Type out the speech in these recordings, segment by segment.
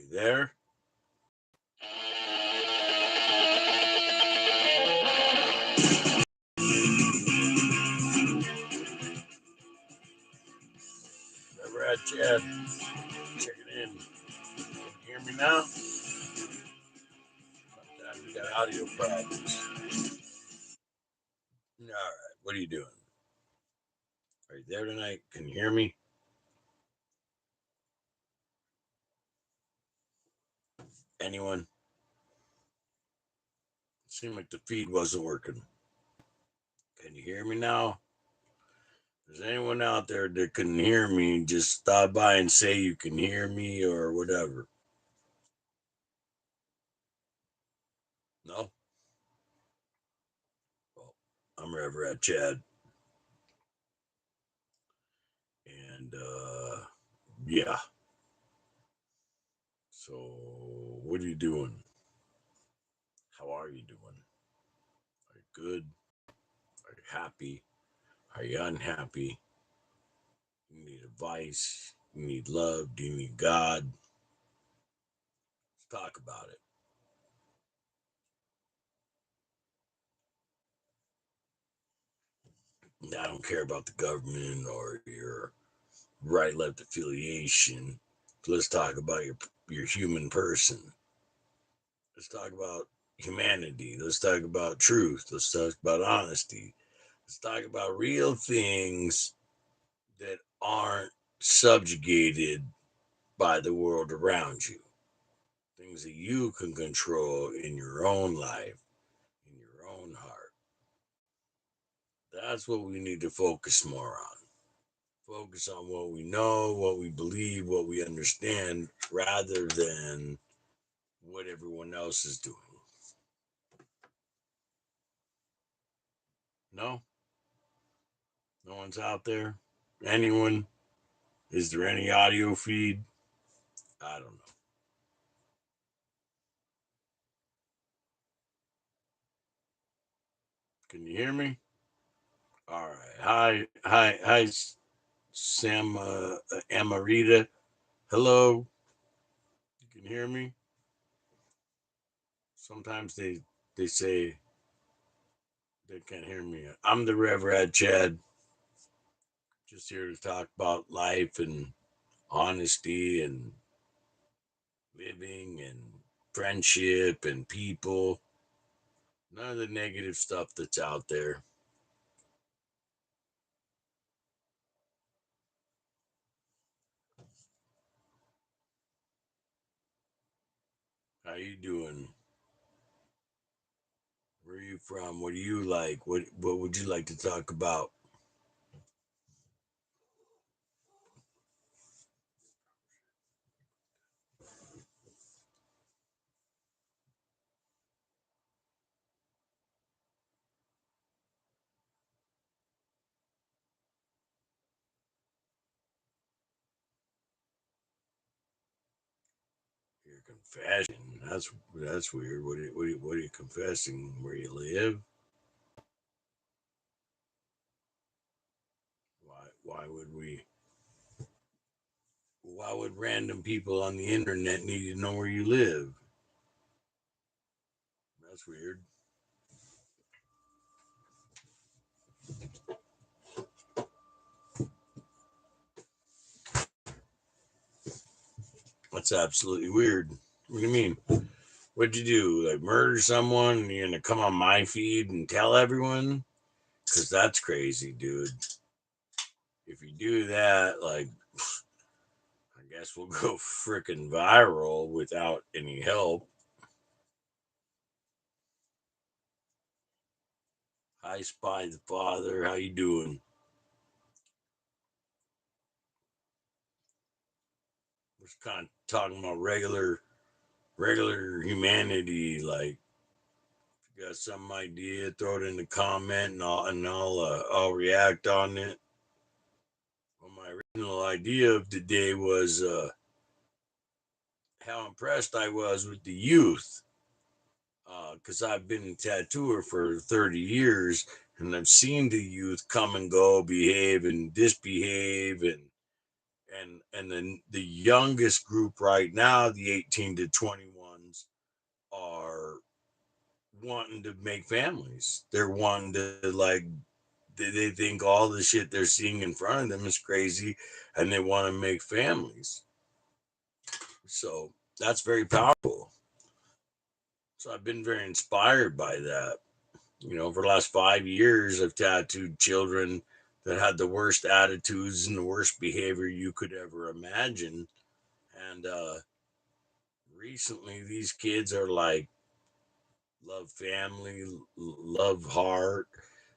you there? Revradchad, check it in. Can you hear me now? Sometimes we got audio problems. All right, what are you doing? Are you there tonight? Can you hear me? Anyone? It seemed like the feed wasn't working. Can you hear me now? If there's anyone out there that can hear me, just stop by and say you can hear me or whatever. No? Well, I'm Revradchad. And yeah. So what are you doing? How are you doing? Are you good? Are you happy? Are you unhappy? You need advice? You need love? Do you need God? Let's talk about it. I don't care about the government or your right left affiliation. Let's talk about your human person. Let's talk about humanity. Let's talk about truth. Let's talk about honesty. Let's talk about real things that aren't subjugated by the world around you. Things that you can control in your own life, in your own heart. That's what we need to focus more on. Focus on what we know, what we believe, what we understand, rather than what everyone else is doing. No? No one's out there? Anyone? Is there any audio feed? I don't know. Can you hear me? All right. Hi, Sam Amarita. Hello. You can hear me? Sometimes they say they can't hear me. I'm the Revradchad. Just here to talk about life and honesty and living and friendship and people. None of the negative stuff that's out there. How you doing? Where are you from? What do you like? What would you like to talk about? Your confession. That's weird. What are you confessing? Where you live? Why would we? Why would random people on the internet need to know where you live? That's weird. That's absolutely weird. What do you mean? What'd you do? Like murder someone and you're gonna come on my feed and tell everyone? Because that's crazy, dude. If you do that, like, I guess we'll go freaking viral without any help. Hi, Spy the Father. How you doing? We're just kind of talking about regular humanity. Like, if you got some idea, throw it in the comment, and I'll react on it. Well, my original idea of the day was how impressed I was with the youth, because I've been a tattooer for 30 years, and I've seen the youth come and go, behave and disbehave, and And then the youngest group right now, the 18 to 21s, are wanting to make families. They're wanting to like they think all the shit they're seeing in front of them is crazy, and they want to make families. So that's very powerful. So I've been very inspired by that. For the last 5 years, I've tattooed children that had the worst attitudes and the worst behavior you could ever imagine. And recently, these kids are like, love family, love heart,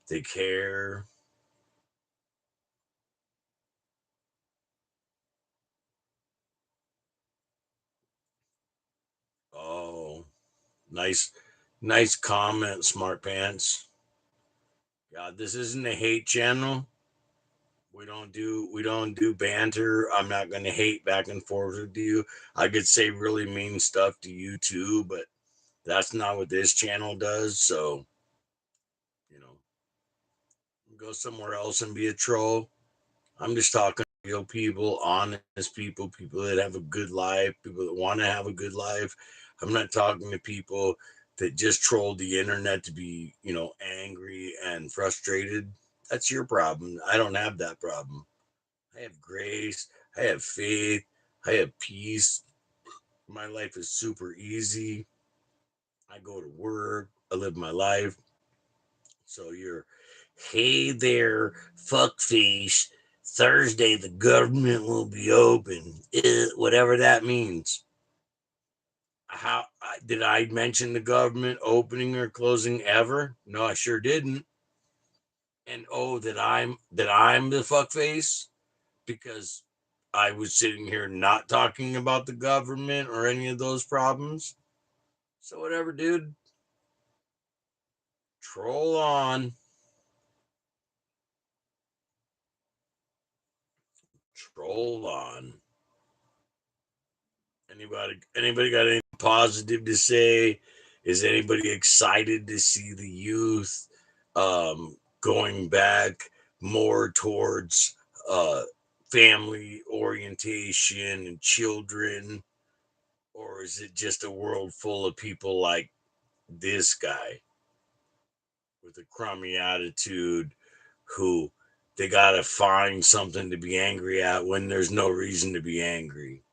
they care. Oh, nice, nice comment, Smart Pants. Yeah, this isn't a hate channel. We don't do banter. I'm not gonna hate back and forth with you. I could say really mean stuff to you too, but that's not what this channel does. So, you know, go somewhere else and be a troll. I'm just talking to real people, honest people, people that have a good life, people that want to have a good life. I'm not talking to people that just troll the internet to be, angry and frustrated. That's your problem. I don't have that problem. I have grace. I have faith. I have peace. My life is super easy. I go to work. I live my life. So you're, hey there, fuckface. Thursday, the government will be open. Whatever that means. How did I mention the government opening or closing ever? No, I sure didn't. And oh, that I'm the fuckface because I was sitting here not talking about the government or any of those problems. So whatever, dude. Troll on. Troll on. Anybody got anything positive to say? Is anybody excited to see the youth going back more towards uh, family orientation and children? Or is it just a world full of people like this guy with a crummy attitude who they got to find something to be angry at when there's no reason to be angry?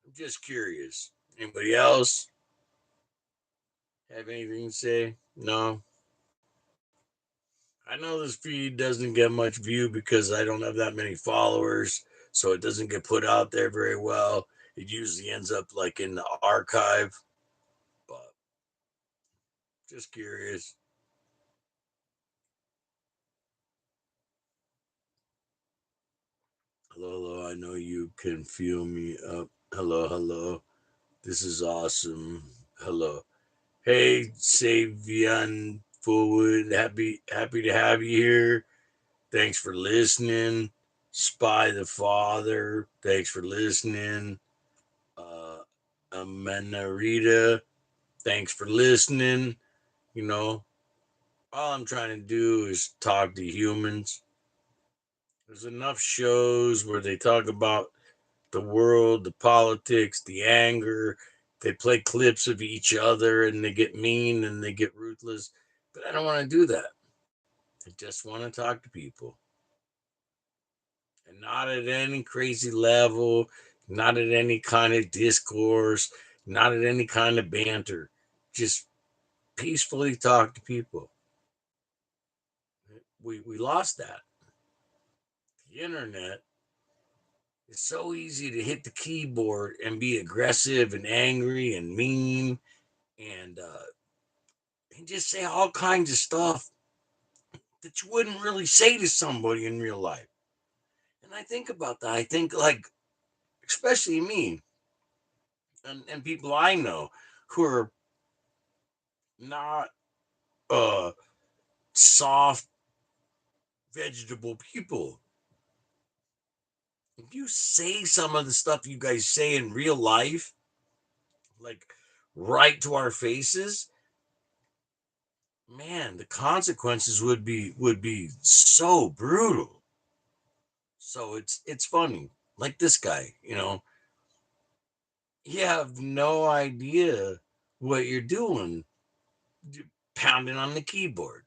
I'm just curious. Anybody else have anything to say? No. I know this feed doesn't get much view because I don't have that many followers, so it doesn't get put out there very well. It usually ends up like in the archive, but just curious. Hello, hello. I know you can feel me up. Hello, hello. This is awesome. Hello. Hey, Savian Forward. Happy to have you here. Thanks for listening. Spy the Father. Thanks for listening. Uh, Amenarita. Thanks for listening. You know, all I'm trying to do is talk to humans. There's enough shows where they talk about the world, the politics, the anger. They play clips of each other and they get mean and they get ruthless. But I don't want to do that. I just want to talk to people. And not at any crazy level, not at any kind of discourse, not at any kind of banter. Just peacefully talk to people. We lost that. The internet is so easy to hit the keyboard and be aggressive and angry and mean and just say all kinds of stuff that you wouldn't really say to somebody in real life. And I think about that. I think like, especially me and people I know who are not uh soft vegetable people. If you say some of the stuff you guys say in real life, like right to our faces, man, the consequences would be so brutal. So it's funny. Like this guy, you have no idea what you're doing, pounding on the keyboard.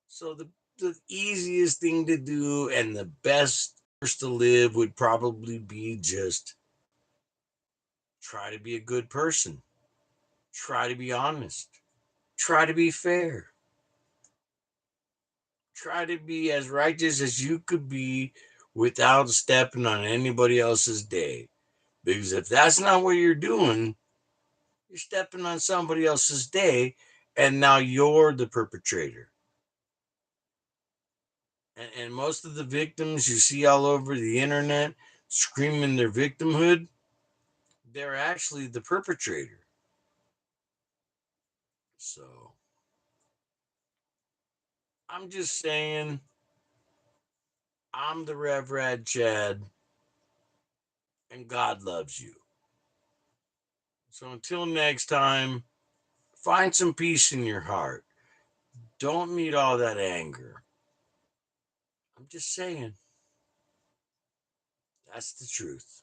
So the easiest thing to do and the best course to live would probably be just try to be a good person, try to be honest, try to be fair, try to be as righteous as you could be without stepping on anybody else's day. Because if that's not what you're doing, you're stepping on somebody else's day, and now you're the perpetrator. And most of the victims you see all over the internet screaming their victimhood, they're actually the perpetrator. So I'm just saying, I'm the Revradchad, and God loves you. So until next time, find some peace in your heart. Don't need all that anger. I'm just saying, that's the truth.